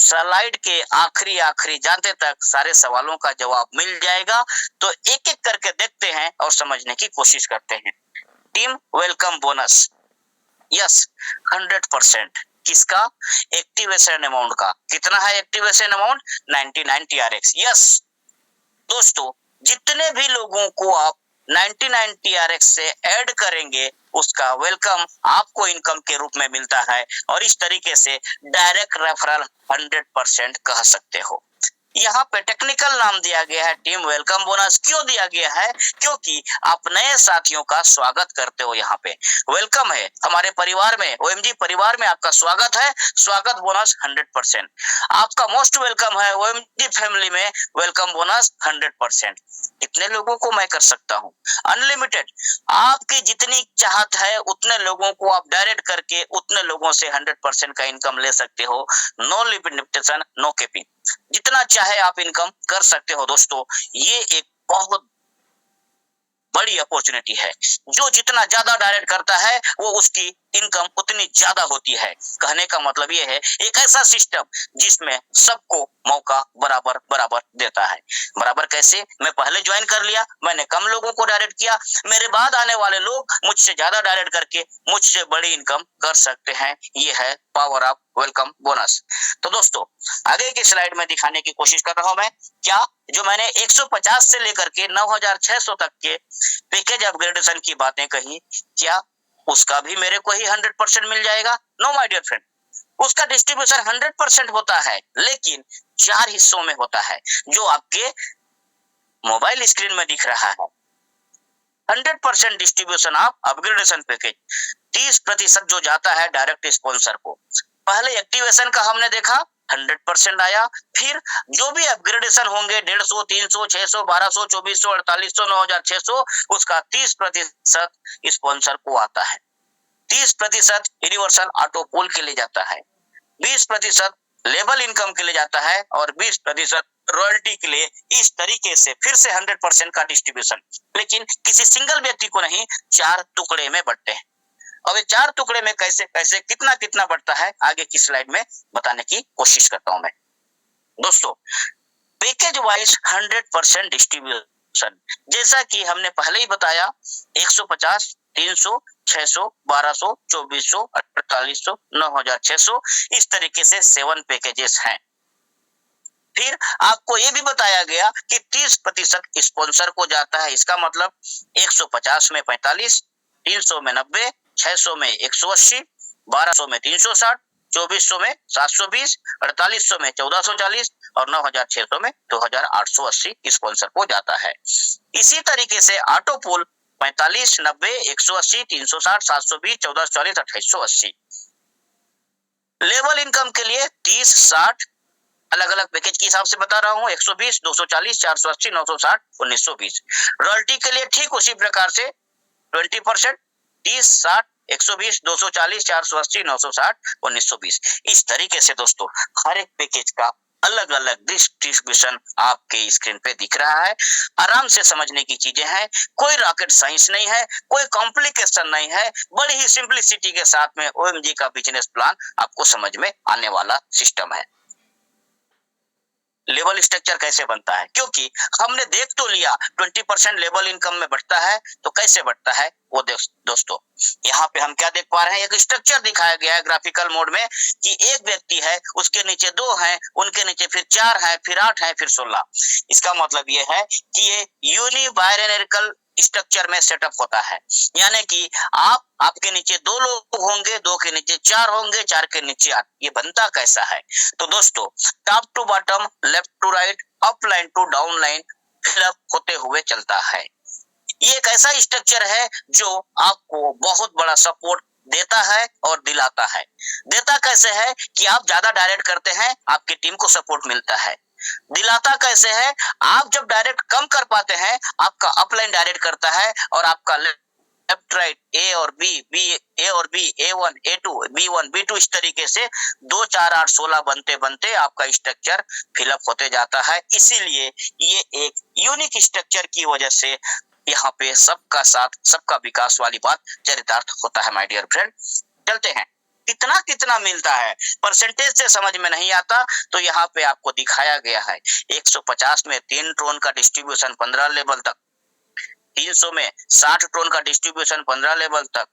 Slide के आखिरी आखिरी जाते तक सारे सवालों का जवाब मिल जाएगा। तो एक एक करके देखते हैं और समझने की कोशिश करते हैं। Team welcome bonus, yes 100%। किसका? एक्टिवेशन अमाउंट का। कितना है एक्टिवेशन अमाउंट? 99 TRX। यस दोस्तों, जितने भी लोगों को आप 99 TRX से ऐड करेंगे उसका वेलकम आपको इनकम के रूप में मिलता है, और इस तरीके से डायरेक्ट रेफरल 100% कह सकते हो। यहाँ पे टेक्निकल नाम दिया गया है टीम वेलकम बोनस। क्यों दिया गया है? क्योंकि आप नए साथियों का स्वागत करते हो। यहाँ पे वेलकम है, हमारे परिवार में, OMG परिवार में आपका स्वागत है। स्वागत बोनस 100%। आपका मोस्ट वेलकम है OMG फैमिली में, वेलकम बोनस 100%। इतने लोगों को मैं कर सकता हूँ। अनलिमिटेड, आपकी जितनी चाहत है उतने लोगों को आप डायरेक्ट करके उतने लोगों से 100% का इनकम ले सकते हो। नो लिमिटेशन, नो कैपिंग, जितना चाहे आप इनकम कर सकते हो। दोस्तों, ये एक बहुत बड़ी अपॉर्चुनिटी है। जो जितना ज्यादा डायरेक्ट करता है वो उसकी इनकम उतनी ज्यादा होती है। कहने का मतलब ये है, एक ऐसा सिस्टम जिसमें सबको मौका बराबर बराबर देता है। बराबर कैसे? मैं पहले ज्वाइन कर लिया, मैंने कम लोगों को डायरेक्ट किया, मेरे बाद आने वाले लोग मुझसे ज्यादा डायरेक्ट करके मुझसे बड़ी इनकम कर सकते हैं। ये है पावर ऑफ वेलकम बोनस। तो दोस्तों, आगे की स्लाइड में दिखाने की कोशिश कर रहा हूं मैं। क्या? जो मैंने 150 से लेकर के 9600 तक के पैकेज अपग्रेडेशन की बातें कही, क्या उसका भी मेरे को ही 100% मिल जाएगा? नो माय डियर फ्रेंड, उसका डिस्ट्रीब्यूशन 100% होता है, लेकिन 4 हिस्सों में होता है, जो आपके मोबाइल स्क्रीन में दिख रहा है। 100% डिस्ट्रीब्यूशन ऑफ अपग्रेडेशन पैकेज, 30% जो जाता है डायरेक्ट स्पॉन्सर को। पहले एक्टिवेशन का हमने देखा, 100% आया। फिर जो भी अपग्रेडेशन होंगे 150, 300, 600, 1200, 2400, 4800, 9600, उसका 30% स्पॉन्सर को आता है। 30% यूनिवर्सल ऑटो पोल के लिए जाता है, 20% लेबल इनकम के लिए जाता है, और 20% रॉयल्टी के लिए। इस तरीके से फिर से 100% का डिस्ट्रीब्यूशन, लेकिन किसी सिंगल व्यक्ति को नहीं, 4 टुकड़े में बंटते हैं। अब ये 4 टुकड़े में कैसे कैसे कितना कितना बढ़ता है, आगे की स्लाइड में बताने की कोशिश करता हूं मैं। दोस्तों, पैकेज वाइज 100% डिस्ट्रीब्यूशन, जैसा कि हमने पहले ही बताया, 150, 300, 600, 1200, 2400, 4800, 9600, इस तरीके से 7 पैकेजेस हैं। फिर आपको ये भी बताया गया कि 30% स्पॉन्सर को जाता है। इसका मतलब 150 में 45, 300 में 90, 600 में 180, 1200 में 360, 2400 में 720, 4800 में 1440, और 9600 में 2880 स्पॉन्सर को जाता है। इसी तरीके से ऑटो पोल 45, 90, 180, 360, 720, 1440, 2880। लेवल इनकम के लिए 30, 60 अलग अलग पैकेज के हिसाब से बता रहा हूँ, 120, 240, 480, 960, 1920। रॉयल्टी के लिए ठीक उसी प्रकार से 20%, 30, 60, 120, 240, 480, 960, 1920। इस तरीके से दोस्तों हर एक पैकेज का अलग अलग डिस्ट्रीब्यूशन आपके स्क्रीन पे दिख रहा है। आराम से समझने की चीजें हैं, कोई रॉकेट साइंस नहीं है, कोई कॉम्प्लिकेशन नहीं है, बड़ी ही सिंपलिसिटी के साथ में OMG का बिजनेस प्लान आपको समझ में आने वाला सिस्टम है। लेवल स्ट्रक्चर कैसे बनता है, क्योंकि हमने देख तो लिया 20% लेवल इनकम में बढ़ता है, तो कैसे बढ़ता है वो दोस्तों, यहाँ पे हम क्या देख पा रहे हैं, एक स्ट्रक्चर दिखाया गया है ग्राफिकल मोड में, कि एक व्यक्ति है, उसके नीचे 2 हैं, उनके नीचे फिर 4 हैं, फिर 8 हैं, फिर 16। इसका मतलब ये है कि ये यूनिबाइनरिकल स्ट्रक्चर में सेटअप होता है, यानी कि आपके नीचे 2 लोग होंगे, 2 के नीचे 4 होंगे, 4 के नीचे 8। ये बनता कैसा है? तो दोस्तों, top to bottom, left to right, up line to down line fill up होते हुए चलता है। ये एक ऐसा स्ट्रक्चर है जो आपको बहुत बड़ा सपोर्ट देता है और दिलाता है। देता कैसे है कि आप ज्यादा डायरेक्ट करते हैं, आपकी टीम को सपोर्ट मिलता है। दिलाता कैसे है? आप जब डायरेक्ट कम कर पाते हैं, आपका अपलाइन डायरेक्ट करता है, और आपका लेफ्ट राइट, ए और बी, ए और B, A1, A2, B1, B2, इस तरीके से 2, 4, 8, 16 बनते बनते आपका स्ट्रक्चर फिलअप होते जाता है। इसीलिए ये एक यूनिक स्ट्रक्चर की वजह से यहाँ पे सबका साथ सबका विकास वाली बात चरितार्थ होता है। माय डियर फ्रेंड, चलते हैं कितना कितना मिलता है, परसेंटेज से समझ में नहीं आता, तो यहाँ पे आपको दिखाया गया है 150 में 3 टोन का डिस्ट्रीब्यूशन 15 लेवल तक, 300 में 60 टोन का डिस्ट्रीब्यूशन 15 लेवल तक,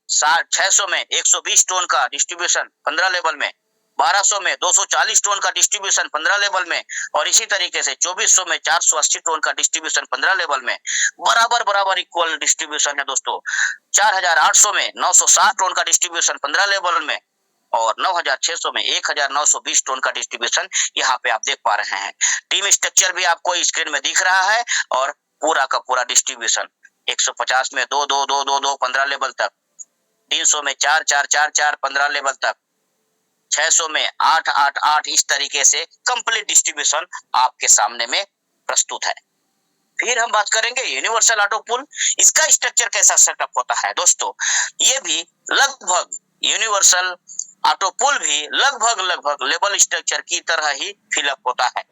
600 में 120 टोन का डिस्ट्रीब्यूशन 15 लेवल में, 1200 में 240 टोन का डिस्ट्रीब्यूशन 15 लेवल में, और इसी तरीके से 2400 में 480 टोन का डिस्ट्रीब्यूशन 15 लेवल में, बराबर बराबर इक्वल डिस्ट्रीब्यूशन है दोस्तों। 4800 में 960 टोन का डिस्ट्रीब्यूशन 15 लेवल में, और 9600 में 1920 टोन का डिस्ट्रीब्यूशन यहाँ पे आप देख पा रहे हैं। टीम स्ट्रक्चर भी आपको स्क्रीन में दिख रहा है, और पूरा का पूरा डिस्ट्रीब्यूशन 150 में 2 2 2 2 2 15 लेवल तक, 300 में 4 4 4 4 15 लेवल तक, 600 में 8 8 8, इस तरीके से कंप्लीट डिस्ट्रीब्यूशन आपके सामने में प्रस्तुत है। फिर हम बात करेंगे यूनिवर्सल ऑटो पुल। इसका स्ट्रक्चर कैसा सेटअप होता है दोस्तों, ये भी लगभग यूनिवर्सल ऑटो पुल भी लगभग लेवल स्ट्रक्चर की तरह ही फिलअप होता है।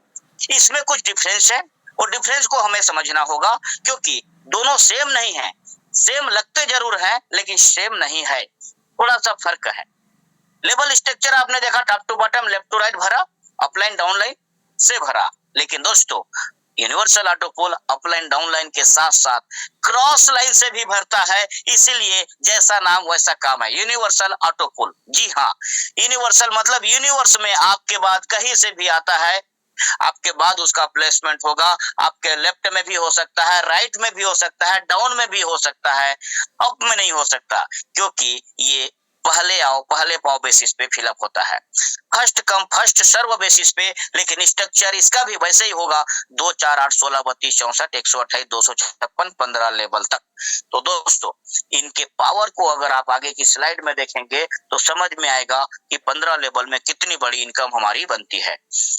इसमें कुछ डिफरेंस है, और डिफरेंस को हमें समझना होगा, क्योंकि दोनों सेम नहीं है, सेम लगते जरूर है लेकिन सेम नहीं है, थोड़ा सा फर्क है। लेवल स्ट्रक्चर आपने देखा top to bottom, left to right भरा, अपलाइन डाउनलाइन से भरा, लेकिन दोस्तों universal auto pull upline downline के साथ साथ क्रॉस लाइन से भी भरता है, इसीलिए जैसा नाम वैसा काम है, यूनिवर्सल ऑटो पुल। जी हाँ, यूनिवर्सल मतलब यूनिवर्स में आपके बाद कहीं से भी आता है, आपके बाद उसका प्लेसमेंट होगा, आपके लेफ्ट में भी हो सकता है, राइट में भी हो सकता है, डाउन में भी हो सकता है, अप में नहीं हो सकता, क्योंकि ये पहले आओ पहले पाओ बेसिस पे फिलअप होता है, first come first serve basis पे। लेकिन स्ट्रक्चर इसका भी वैसे ही होगा, 2 4 8 16 32 64 128 256 15 लेवल तक। तो दोस्तों इनके पावर को अगर आप आगे की स्लाइड में देखेंगे तो समझ में आएगा कि 15 लेवल में कितनी बड़ी इनकम हमारी बनती है।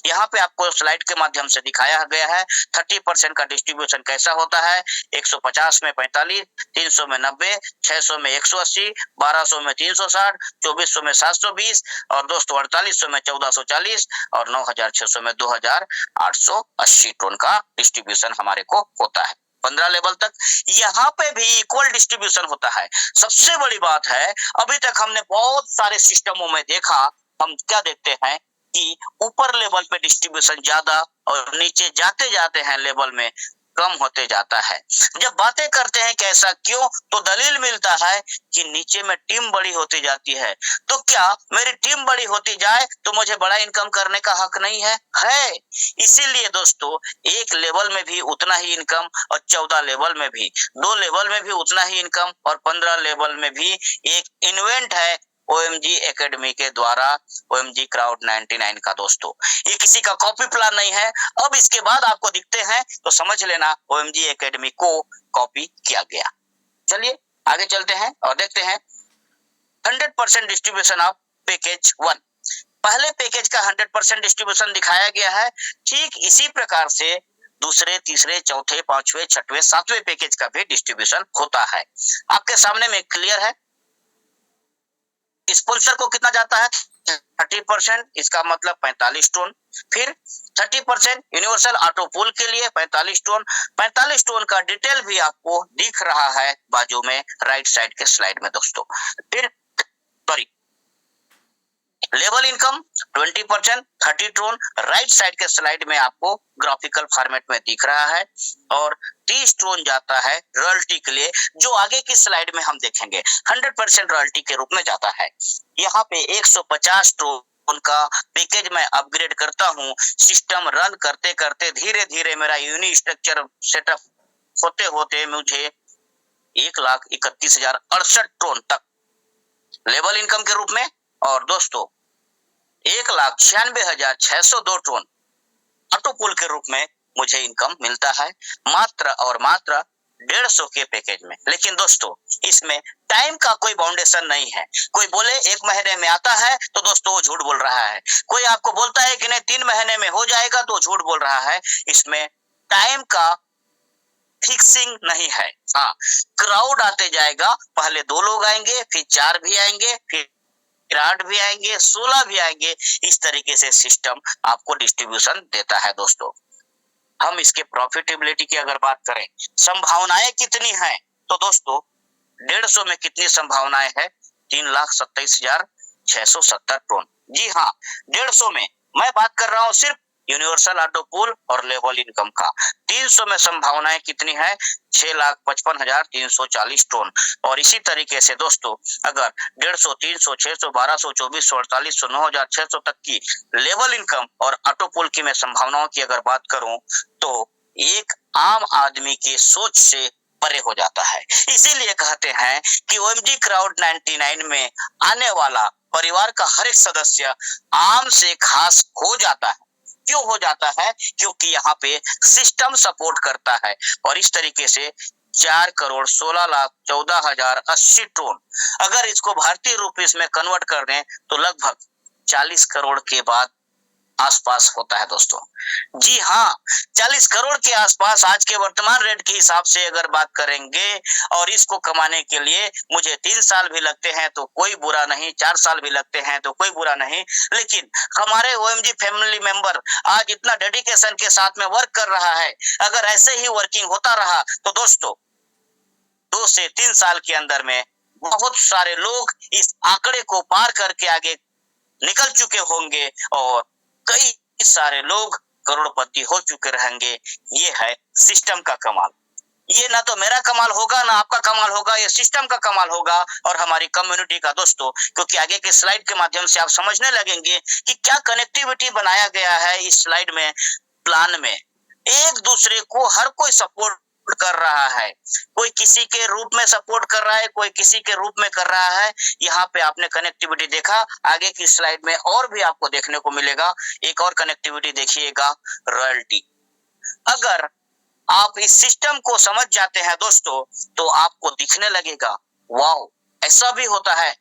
यहाँ पे आपको स्लाइड के माध्यम से दिखाया गया है 30% का डिस्ट्रीब्यूशन कैसा होता है। 150 में 45, 300 में 90, 600 में 180, 1200 में 360, 2400 में 720, और दोस्तों 4800 में 1440, और 9600 में 2880 टन का डिस्ट्रीब्यूशन हमारे को होता है 15 लेवल तक। यहाँ पे भी इक्वल डिस्ट्रीब्यूशन होता है। सबसे बड़ी बात है, अभी तक हमने बहुत सारे सिस्टमों में देखा, हम क्या देखते हैं कि ऊपर लेवल पे डिस्ट्रीब्यूशन ज्यादा और नीचे जाते जाते हैं लेवल में कम होते जाता है। जब बातें करते हैं कैसा क्यों, तो दलील मिलता है कि नीचे में टीम बड़ी होती जाती है। तो क्या मेरी टीम बड़ी होती जाए तो मुझे बड़ा इनकम करने का हक नहीं है? है। इसीलिए दोस्तों एक लेवल में भी उतना ही इनकम, और 14 लेवल में भी, 2 लेवल में भी उतना ही इनकम, और 15 लेवल में भी एक इन्वेंट है OMG एकेडमी के द्वारा, OMG क्राउड 99 का। दोस्तों ये किसी का कॉपी प्लान नहीं है। अब इसके बाद आपको दिखते हैं तो समझ लेना OMG एकेडमी को कॉपी किया गया। चलिए आगे चलते हैं और देखते हैं 100% डिस्ट्रीब्यूशन ऑफ पैकेज 1। पहले पैकेज का 100% डिस्ट्रीब्यूशन दिखाया गया है, ठीक इसी प्रकार से दूसरे, तीसरे, चौथे, पांचवे, छठवें, सातवें पैकेज का भी डिस्ट्रीब्यूशन होता है। आपके सामने में क्लियर है। स्पॉन्सर को कितना जाता है? 30%, इसका मतलब 45 टन। फिर 30% यूनिवर्सल ऑटो पुल के लिए 45 टन। 45 टन का डिटेल भी आपको दिख रहा है बाजू में राइट साइड के स्लाइड में दोस्तों। फिर सॉरी, लेवल इनकम 20%, 30 टन राइट साइड के स्लाइड में आपको ग्राफिकल फॉर्मेट में दिख रहा है, और 30 टन जाता है रॉयल्टी के लिए, जो आगे की स्लाइड में हम देखेंगे 100% रॉयल्टी के रूप में जाता है। यहाँ पे 150 टन उनका पैकेज मैं अपग्रेड करता हूँ। सिस्टम रन करते करते धीरे धीरे मेरा यूनि स्ट्रक्चर सेटअप होते होते मुझे 1,31,068 टन तक लेवल इनकम के रूप में, और दोस्तों 1,96,602 टन ऑटो पुल के रूप में मुझे इनकम मिलता है, मात्र और मात्र 150 के पैकेज में। लेकिन दोस्तों इसमें टाइम का कोई बाउंडेशन नहीं है। कोई बोले 1 महीने में आता है तो दोस्तों वो झूठ बोल रहा है। कोई आपको बोलता है कि नहीं 3 महीने में हो जाएगा तो झूठ बोल रहा है। इसमें टाइम का फिक्सिंग नहीं है। हाँ, क्राउड आते जाएगा, पहले 2 लोग आएंगे, फिर 4 भी आएंगे, फिर 8 भी आएंगे, 16 भी आएंगे। इस तरीके से सिस्टम आपको डिस्ट्रीब्यूशन देता है दोस्तों। हम इसके प्रॉफिटेबिलिटी की अगर बात करें, संभावनाएं कितनी हैं, तो दोस्तों 150 में कितनी संभावनाएं है, 3,27,670 टन। जी हाँ, 150 में मैं बात कर रहा हूँ सिर्फ यूनिवर्सल ऑटो पूल और लेवल इनकम का। 300 में संभावनाएं कितनी है? 6,55,340 टन। और इसी तरीके से दोस्तों, अगर 150, 300, 600, 1200, 2400, 4800, 9,600 तक की लेवल इनकम और ऑटो पूल की मैं संभावनाओं की अगर बात करूं तो एक आम आदमी की सोच से परे हो जाता है। इसीलिए कहते हैं कि ओएमजी क्राउड 99 में आने वाला परिवार का हर एक सदस्य आम से खास हो जाता है। क्यों हो जाता है? क्योंकि यहाँ पे सिस्टम सपोर्ट करता है। और इस तरीके से 4,16,14,080 टन, अगर इसको भारतीय रुपीस में कन्वर्ट कर दें तो लगभग 40 करोड़ के बाद आसपास होता है दोस्तों। जी हाँ, 40 करोड़ के आसपास आज के वर्तमान रेट के हिसाब से अगर बात करेंगे, और इसको कमाने के लिए मुझे 3 साल भी लगते हैं तो कोई बुरा नहीं, 4 साल भी लगते हैं तो कोई बुरा नहीं, लेकिन हमारे ओएमजी फैमिली मेंबर आज इतना डेडिकेशन के साथ में वर्क कर रहा है। अगर ऐसे ही वर्किंग होता रहा तो दोस्तों 2 से 3 साल के अंदर में बहुत सारे लोग इस आंकड़े को पार करके आगे निकल चुके होंगे और कई सारे लोग करोड़पति हो चुके रहेंगे। ये है सिस्टम का कमाल। ये ना तो मेरा कमाल होगा, ना आपका कमाल होगा, ये सिस्टम का कमाल होगा और हमारी कम्युनिटी का दोस्तों। क्योंकि आगे के स्लाइड के माध्यम से आप समझने लगेंगे कि क्या कनेक्टिविटी बनाया गया है इस स्लाइड में, प्लान में। एक दूसरे को हर कोई सपोर्ट कर रहा है, कोई किसी के रूप में सपोर्ट कर रहा है, कोई किसी के रूप में कर रहा है। यहाँ पे आपने कनेक्टिविटी देखा, आगे की स्लाइड में और भी आपको देखने को मिलेगा। एक और कनेक्टिविटी देखिएगा, रॉयल्टी। अगर आप इस सिस्टम को समझ जाते हैं दोस्तों तो आपको दिखने लगेगा वाओ, ऐसा भी होता है।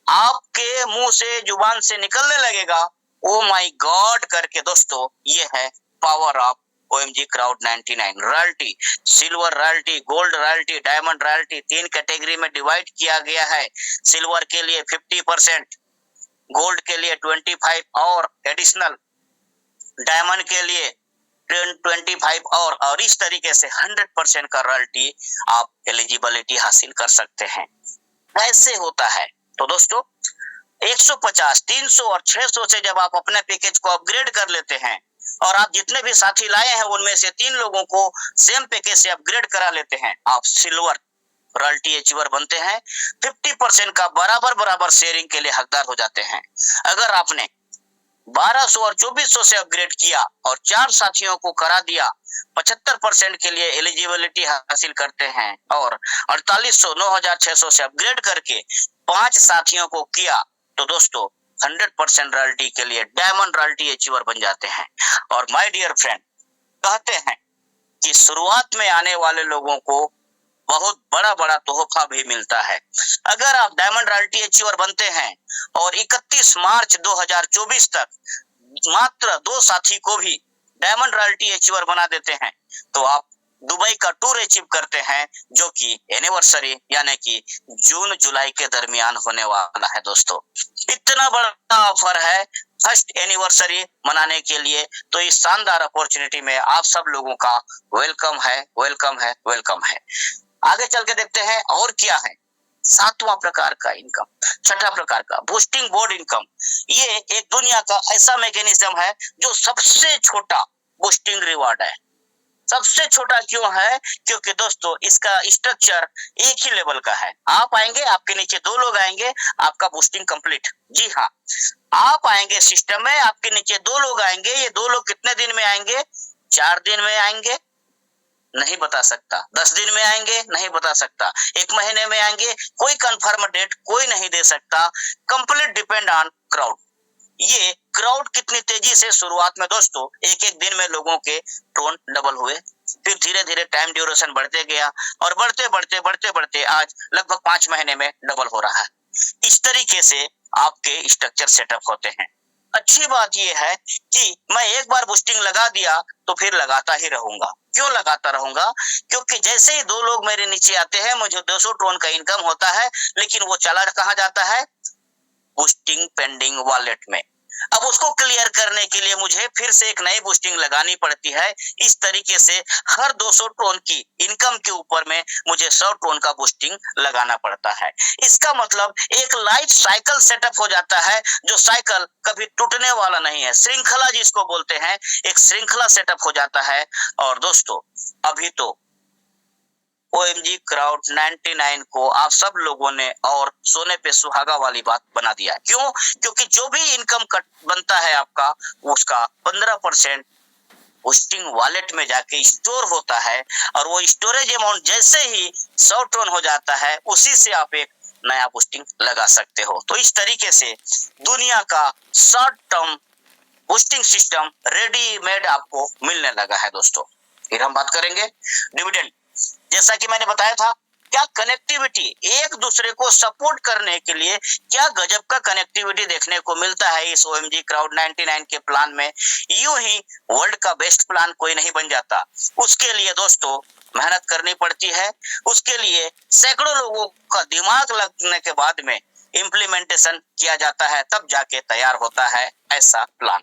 आपके मुंह से, जुबान से निकलने लगेगा ओ माय गॉड करके दोस्तों। ये है power of OMG crowd 99। Royalty, silver royalty, gold royalty, diamond royalty 3 category में डिवाइड किया गया है। सिल्वर के लिए 50%, गोल्ड के लिए 25 और एडिशनल, डायमंड के लिए 25 और इस तरीके से 100% का रॉयल्टी आप एलिजिबिलिटी हासिल कर सकते हैं। ऐसे होता है। तो दोस्तों 150, 300 और 600 से जब आप अपने पैकेज को अपग्रेड कर लेते हैं और आप जितने भी साथी लाए हैं उनमें से 3 लोगों को सेम पैकेज से अपग्रेड करा लेते हैं, आप सिल्वर रॉयल्टी अचीवर बनते हैं। 50% का बराबर शेयरिंग के लिए हकदार हो जाते हैं। अगर आपने 1200 और 2400 से अपग्रेड किया और 4 साथियों को करा दिया, 75% के लिए एलिजिबिलिटी हासिल करते हैं। और 4800, 9600 से अपग्रेड करके 5 साथियों को किया तो दोस्तों 100% रॉयल्टी के लिए डायमंड रॉयल्टी अचीवर बन जाते हैं। और माय डियर फ्रेंड, कहते हैं कि शुरुआत में आने वाले लोगों को बहुत बड़ा तोहफा भी मिलता है। अगर आप डायमंड रॉयल्टी अचीवर बनते हैं और 31 मार्च 2024 तक मात्र 2 साथी को भी डायमंड रॉयल्टी अचीवर बना देते हैं तो आप दुबई का टूर अचीव करते हैं, जो कि एनिवर्सरी यानी कि जून जुलाई के दरमियान होने वाला है दोस्तों। इतना बड़ा ऑफर है फर्स्ट एनिवर्सरी मनाने के लिए, तो इस शानदार अपॉर्चुनिटी में आप सब लोगों का वेलकम है, वेलकम है, वेलकम है। आगे चल के देखते हैं और क्या है। 7वां प्रकार का इनकम, 6ठा प्रकार का बूस्टिंग बोर्ड इनकम। ये एक दुनिया का ऐसा मैकेनिज्म है जो सबसे छोटा बूस्टिंग रिवार्ड है। सबसे छोटा क्यों है? क्योंकि दोस्तों इसका स्ट्रक्चर एक ही लेवल का है। आप आएंगे, आपके नीचे 2 लोग आएंगे, आपका बूस्टिंग कंप्लीट। जी हाँ, आप आएंगे सिस्टम में, आपके नीचे 2 लोग आएंगे। ये 2 लोग कितने दिन में आएंगे? 4 दिन में आएंगे, नहीं बता सकता। 10 दिन में आएंगे, नहीं बता सकता। 1 महीने में आएंगे, कोई कंफर्म डेट कोई नहीं दे सकता। Complete depend on crowd. ये क्राउड कितनी तेजी से शुरुआत में दोस्तों एक दिन में लोगों के टोन डबल हुए, फिर धीरे धीरे टाइम ड्यूरेशन बढ़ते गया और बढ़ते आज लगभग 5 महीने में डबल हो रहा है। इस तरीके से आपके स्ट्रक्चर सेटअप होते हैं। अच्छी बात यह है कि मैं एक बार बूस्टिंग लगा दिया तो फिर लगाता ही रहूंगा। क्यों लगाता रहूंगा? क्योंकि जैसे ही 2 लोग मेरे नीचे आते हैं मुझे 200 टोन का इनकम होता है, लेकिन वो चला कहाँ जाता है? बूस्टिंग पेंडिंग वॉलेट में। अब उसको क्लियर करने के लिए मुझे फिर से एक नई बूस्टिंग लगानी पड़ती है। इस तरीके से हर 200 टोन की इनकम के ऊपर में मुझे 100 टोन का बूस्टिंग लगाना पड़ता है। इसका मतलब एक लाइफ साइकिल सेटअप हो जाता है, जो साइकिल कभी टूटने वाला नहीं है। श्रृंखला जिसको बोलते हैं, एक श्रृंखला सेटअप हो जाता है। और दोस्तों, अभी तो OMG क्राउड 99 को आप सब लोगों ने और सोने पे सुहागा वाली बात बना दिया। क्यों? क्योंकि जो भी इनकम कट बनता है आपका, उसका 15% होस्टिंग वॉलेट में जाके स्टोर होता है, और वो स्टोरेज अमाउंट जैसे ही 100 टन हो जाता है, उसी से आप एक नया बूस्टिंग लगा सकते हो। तो इस तरीके से दुनिया का short term boosting system readymade आपको मिलने लगा है दोस्तों। फिर हम बात करेंगे डिविडेंड। जैसा कि मैंने बताया था, क्या कनेक्टिविटी, एक दूसरे को सपोर्ट करने के लिए क्या गजब का कनेक्टिविटी देखने को मिलता है इस OMG क्राउड 99 के प्लान में। यूं ही वर्ल्ड का बेस्ट प्लान कोई नहीं बन जाता। उसके लिए दोस्तों मेहनत करनी पड़ती है। उसके लिए सैकड़ों लोगों का दिमाग लगने के बाद में इम्प्लीमेंटेशन किया जाता है, तब जाके तैयार होता है ऐसा प्लान।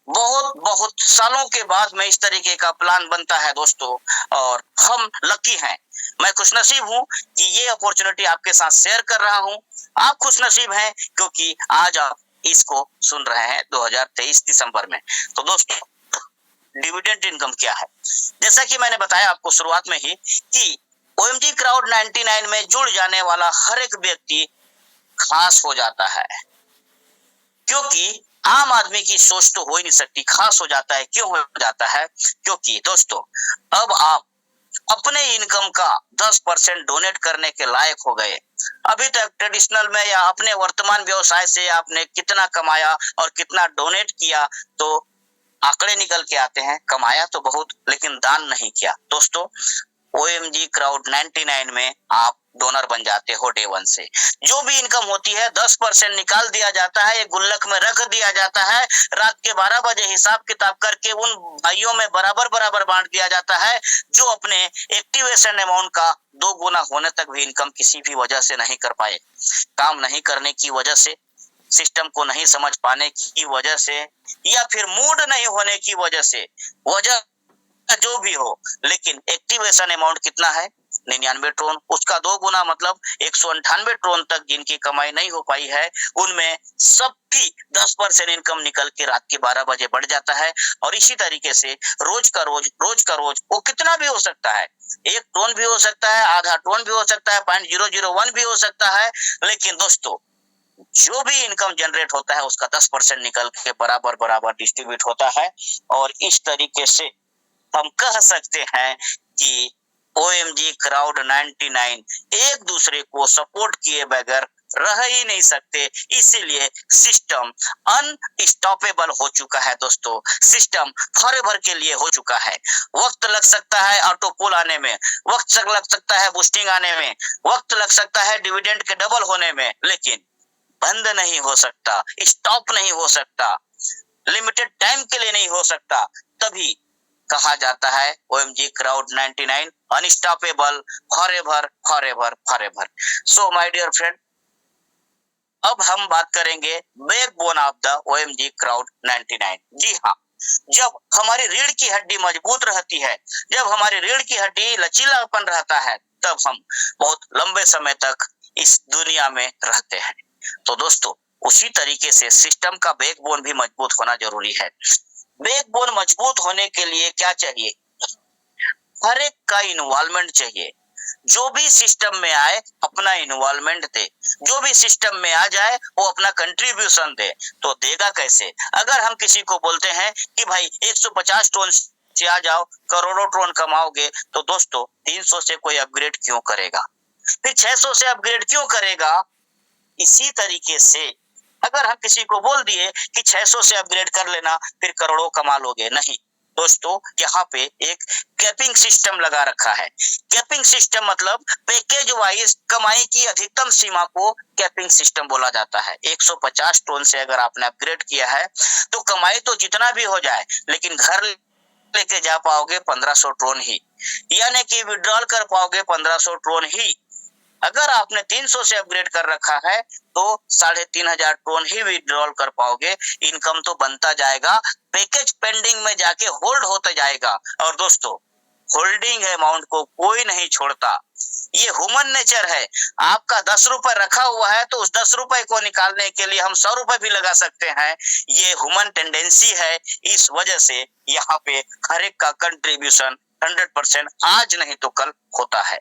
बहुत बहुत सालों के बाद में इस तरीके का प्लान बनता है दोस्तों, और हम लकी हैं। मैं खुशनसीब हूं कि ये अपॉर्चुनिटी आपके साथ शेयर कर रहा हूं। आप खुशनसीब हैं क्योंकि आज आप इसको सुन रहे हैं 2023 दिसंबर में। तो दोस्तों, डिविडेंड इनकम क्या है? जैसा कि मैंने बताया आपको शुरुआत में ही कि OMG क्राउड 99 में जुड़ जाने वाला हर एक व्यक्ति खास हो जाता है, क्योंकि आम आदमी की सोच तो हो ही नहीं सकती। खास हो जाता है, क्यों हो जाता है? क्योंकि दोस्तों, अब आप अपने इनकम का 10% डोनेट करने के लायक हो गए। अभी तक ट्रेडिशनल में या अपने वर्तमान व्यवसाय से आपने कितना कमाया और कितना डोनेट किया, तो आंकड़े निकल के आते हैं। कमाया तो बहुत, लेकिन दान नहीं किया। दोस्तों, OMG क्राउड 99 में आप डोनर बन जाते हो डे 1 से। जो भी इनकम होती है 10% निकाल दिया जाता है, एक गुल्लक में रख दिया जाता है। रात के 12 बजे हिसाब किताब करके उन भाइयों में बराबर बराबर बांट दिया जाता है, जो अपने एक्टिवेशन अमाउंट का 2 गुना होने तक भी इनकम किसी भी वजह से नहीं कर पाए। काम नहीं करने की वजह से, सिस्टम को नहीं समझ पाने की वजह से, या फिर मूड नहीं होने की वजह से, वजह जो भी हो, लेकिन एक्टिवेशन अमाउंट कितना है? 99 ट्रोन। उसका 2 गुना मतलब 198 ट्रोन तक जिनकी कमाई नहीं हो पाई है, उनमें सबकी 10% इनकम निकल के रात के 12 बजे बढ़ जाता है। और इसी तरीके से रोज का रोज वो कितना भी हो सकता है, 1 ट्रोन भी हो सकता है, आधा ट्रोन भी हो सकता है, 0.001 भी हो सकता है, लेकिन दोस्तों जो भी इनकम जनरेट होता है उसका 10% निकल के बराबर बराबर डिस्ट्रीब्यूट होता है। और इस तरीके से हम कह सकते हैं कि OMG क्राउड 99 एक दूसरे को सपोर्ट किए बगैर रह ही नहीं सकते। इसीलिए सिस्टम अनस्टॉपेबल हो चुका है दोस्तों। सिस्टम फॉरएवर के लिए हो चुका है। वक्त लग सकता है ऑटो पुल आने में, वक्त लग सकता है बूस्टिंग आने में, वक्त लग सकता है डिविडेंड के डबल होने में, लेकिन बंद नहीं हो सकता, स्टॉप नहीं हो सकता, लिमिटेड टाइम के लिए नहीं हो सकता। तभी कहा जाता है OMG crowd 99 unstoppable, forever forever forever. So my dear friend, अब हम बात करेंगे backbone of the OMG crowd 99। जी हाँ, जब हमारी रीढ़ की हड्डी मजबूत रहती है, जब हमारी रीढ़ की हड्डी लचीलापन रहता है, तब हम बहुत लंबे समय तक इस दुनिया में रहते हैं। तो दोस्तों, उसी तरीके से सिस्टम का बैकबोन भी मजबूत होना जरूरी है। बैकबोन मजबूत होने के लिए क्या चाहिए? हर एक का इन्वॉल्वमेंट चाहिए। जो भी सिस्टम में आए अपना इन्वॉल्वमेंट दे, जो भी सिस्टम में आ जाए वो अपना कंट्रीब्यूशन दे। तो देगा कैसे? अगर हम किसी को बोलते हैं कि भाई 150 टन से आ जाओ, करोड़ों टन कमाओगे, तो दोस्तों 300 से कोई अपग्रेड क्यों करेगा? फिर 600 से अपग्रेड क्यों करेगा? इसी तरीके से अगर हम किसी को बोल दिए कि 600 से अपग्रेड कर लेना फिर करोड़ों कमा लोगे, नहीं दोस्तों, यहाँ पे एक कैपिंग सिस्टम लगा रखा है। कैपिंग सिस्टम मतलब पैकेज वाइज कमाई की अधिकतम सीमा को कैपिंग सिस्टम बोला जाता है। 150 टन से अगर आपने अपग्रेड किया है तो कमाई तो जितना भी हो जाए, लेकिन घर लेके जा पाओगे 1500 टन ही, यानी कि विड्रॉल कर पाओगे 1500 टन ही। अगर आपने 300 से अपग्रेड कर रखा है तो 3,500 टोन ही विड्रॉल कर पाओगे, इनकम तो बनता जाएगा, पैकेज पेंडिंग में जाके होल्ड होता जाएगा। और दोस्तों, होल्डिंग अमाउंट को कोई नहीं छोड़ता, ये ह्यूमन नेचर है। आपका 10 रुपए रखा हुआ है तो उस 10 रुपए को निकालने के लिए हम 100 रुपए भी लगा सकते हैं, ये ह्यूमन टेंडेंसी है। इस वजह से यहाँ पे हर एक का कंट्रीब्यूशन 100% आज नहीं तो कल होता है।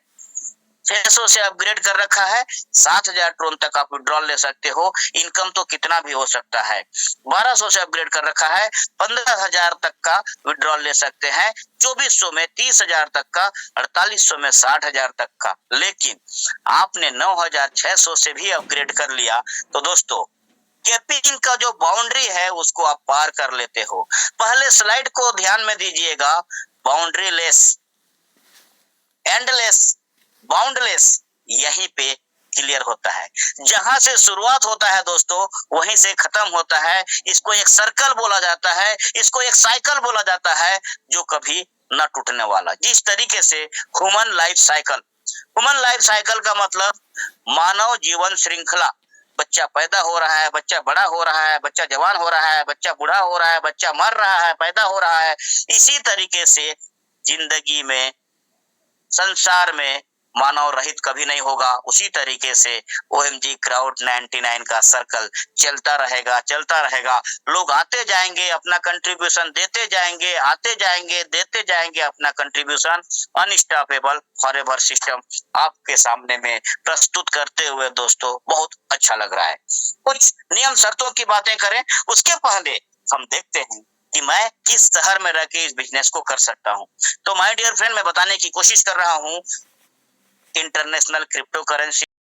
600 से अपग्रेड कर रखा है, 7,000 ट्रोन तक आप विड्रॉल ले सकते हो, इनकम तो कितना भी हो सकता है। 1200 से अपग्रेड कर रखा है, 15,000 तक का विड्रॉल ले सकते हैं, 2400 में 30,000 तक का, 4800 में 60,000 तक का। लेकिन आपने 9,600 से भी अपग्रेड कर लिया तो दोस्तों, कैपिंग का जो बाउंड्री है उसको आप पार कर लेते हो। पहले स्लाइड को ध्यान में दीजिएगा, बाउंड्री लेस, एंडलेस, बाउंडलेस, यहीं पे क्लियर होता है। जहां से शुरुआत होता है दोस्तों, वहीं से खत्म होता है। इसको एक सर्कल बोला जाता है, इसको एक साइकिल बोला जाता है, जो कभी न टूटने वाला। जिस तरीके से human life cycle, human life cycle का मतलब मानव जीवन श्रृंखला, बच्चा पैदा हो रहा है, बच्चा बड़ा हो रहा है, बच्चा जवान हो रहा है, बच्चा बूढ़ा हो रहा है, बच्चा मर रहा है, पैदा हो रहा है। इसी तरीके से जिंदगी में, संसार में मानव रहित कभी नहीं होगा। उसी तरीके से OMG क्राउड 99 का सर्कल चलता रहेगा, चलता रहेगा। लोग आते जाएंगे, अपना कंट्रीब्यूशन देते जाएंगे, आते जाएंगे, देते जाएंगे अपना कंट्रीब्यूशन। अनस्टॉपेबल फॉरएवर सिस्टम आपके सामने में प्रस्तुत करते हुए दोस्तों बहुत अच्छा लग रहा है। कुछ नियम शर्तों की बातें करें, उसके पहले हम देखते हैं कि मैं किस शहर में रह के इस बिजनेस को कर सकता हूं। तो माय डियर फ्रेंड, मैं बताने की कोशिश कर रहा हूं इंटरनेशनल क्रिप्टो करेंसी